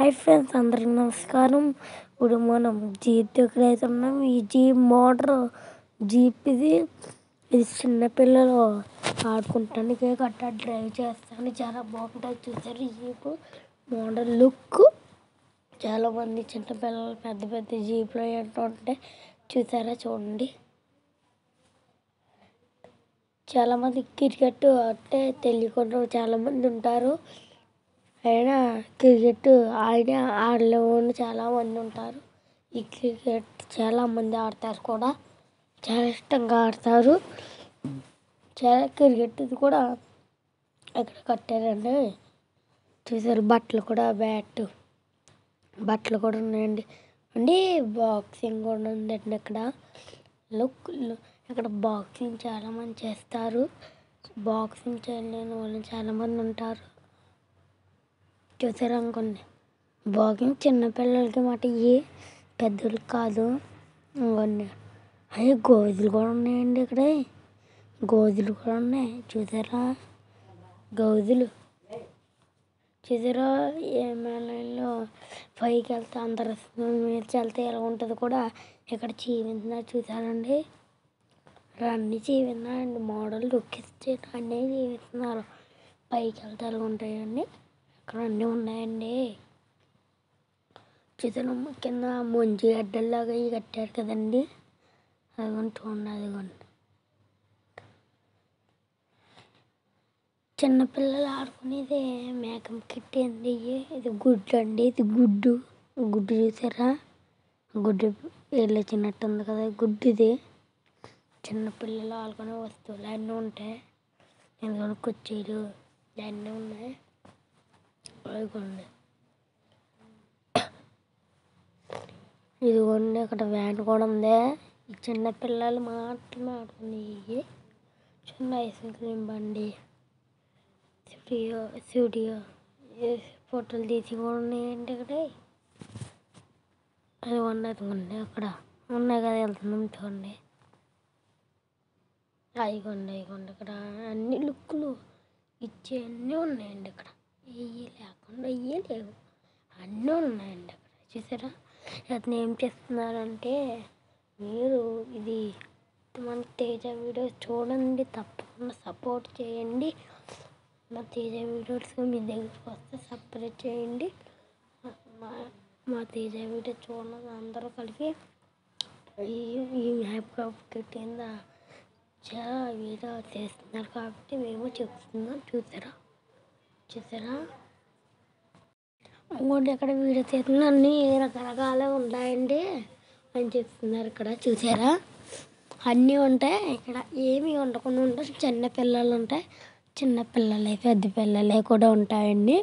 Hi friends, అందరికి నమస్కారం. ఇప్పుడు మనం జీప్ దగ్గర అయితే ఉన్నాం. ఈ జీప్ మోటార్ జీప్ ఇది చిన్నపిల్లలు ఆడుకుంటానికి గట్టా డ్రైవ్ చేస్తాను చాలా బాగుంటుంది. చూసారు జీప్ మోడల్ లుక్. చాలా మంది చిన్నపిల్లలు పెద్ద పెద్ద జీప్లు ఏంటంటే చూసారా, చూడండి. చాలా మంది క్రికెట్ అంటే తెలియకుండా చాలా మంది ఉంటారు. అయినా క్రికెట్ ఆడలేని చాలా మంది ఉంటారు. ఈ క్రికెట్ చాలా మంది ఆడతారు కూడా, చాలా ఇష్టంగా ఆడతారు. చాలా క్రికెట్ ఇది కూడా ఇక్కడ కట్టారండి. చూసారు బట్టలు కూడా, బట్టలు కూడా ఉన్నాయండి. అండి బాక్సింగ్ కూడా ఉందండి ఇక్కడ. ఇక్కడ బాక్సింగ్ చాలా మంది చేస్తారు. బాక్సింగ్ చేయలేని వాళ్ళు చాలా మంది ఉంటారు. చూసారు అనుకోండి, బాక్సింగ్ చిన్నపిల్లలకి మాట, ఇవి పెద్దోళ్ళకి కాదు. ఇంకోండి అవి గోజులు కూడా ఉన్నాయండి. ఇక్కడ గోజులు కూడా ఉన్నాయి. చూసారా గోజులు. చూసారా ఏమైనా పైకి వెళ్తే అందరు మీద వెళ్తే ఎలా ఉంటుంది కూడా ఇక్కడ చూపించినారు. చూసారండి, అన్నీ చూపించినారండి. మోడల్ లుక్ ఇస్తే అన్నీ చూపిస్తున్నారు. పైకి వెళ్తే ఎలా ఉంటాయండి. ఇక్కడ అన్నీ ఉన్నాయండి. చూసాను కింద మంచి గడ్డల్లాగా ఇవి కట్టారు కదండి. అదిగోండి చూడండి, అదిగోండి చిన్నపిల్లలు ఆడుకునేది మేకం కిట్ అండి. ఇది గుడ్డు అండి. ఇది గుడ్డు చూసారా, గుడ్డు వెళ్ళొచ్చినట్టు ఉంది కదా. గుడ్డు ఇది చిన్నపిల్లలు ఆడుకునే వస్తువులు అన్నీ ఉంటాయి. ఎందుకంటే కుర్చీలు అన్నీ ఉన్నాయి. అదిగోండి, ఇదిగోండి అక్కడ వ్యాన్ కూడా ఉంది. ఈ చిన్నపిల్లలు మాత్రమే ఆడుకునేవి. చిన్న ఐస్ క్రీమ్ బండి, స్టూడియో ఫోటోలు తీసి కూడా ఉన్నాయండి. ఇక్కడ అదిగోండి అక్కడ ఉన్నాయి కదా, వెళ్తున్నాం చూడండి. అయిగోండి ఇక్కడ అన్ని లుక్కులు ఇచ్చే అన్నీ ఉన్నాయండి. ఇక్కడ ఇవి లేకుండా ఇవే లేవు, అన్నీ ఉన్నాయండి. అక్కడ చూసారా. అతను ఏం చేస్తున్నారంటే, మీరు ఇది మన తేజ వీడియోస్ చూడండి, తప్పకుండా సపోర్ట్ చేయండి. మా తేజ వీడియోస్ మీ దగ్గరికి వస్తే సబ్స్క్రైబ్ చేయండి. మా తేజ వీడియో చూడండి అందరూ కలిపి. ఈ మ్యాప్ కింద చాలా వీడియో చేస్తున్నారు కాబట్టి మేము చెప్తున్నాం. చూసారా ఇంకోటి ఇక్కడ వీడియో చేస్తున్న అన్నీ రకరకాలు ఉంటాయండి అని చెప్తున్నారు. ఇక్కడ చూసారా అన్నీ ఉంటాయి. ఇక్కడ ఏమీ ఉండకుండా ఉంటాయి. చిన్నపిల్లలు ఉంటాయి, చిన్నపిల్లలే పెద్ద పిల్లలే కూడా ఉంటాయండి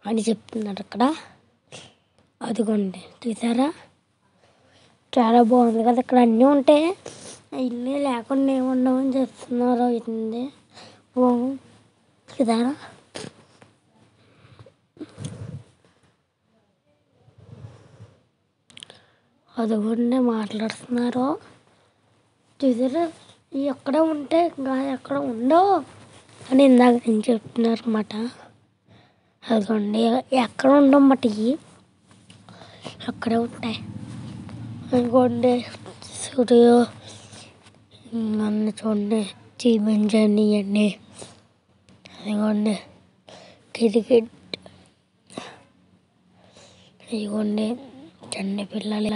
అని చెప్తున్నారు ఇక్కడ. అదిగోండి చూసారా, చాలా బాగుంది కదా. ఇక్కడ అన్నీ ఉంటాయి, ఇల్లు లేకుండా ఏముండవని చెప్తున్నారు. అవుతుంది చూసారా. అదిగోండి మాట్లాడుతున్నారు. చూసారా ఎక్కడ ఉంటే ఇంకా ఎక్కడ ఉండవు అని ఇందాక నేను చెప్తున్నారు అన్నమాట. అదిగోండి ఎక్కడ ఉండమాట, ఇవి అక్కడే ఉంటాయి. అనుకోండి స్టూడియో అన్నీ చూడండి, చూపించండి ఇవన్నీ. అదిగోండి క్రికెట్, ఇదిగోండి చిన్నపిల్లలు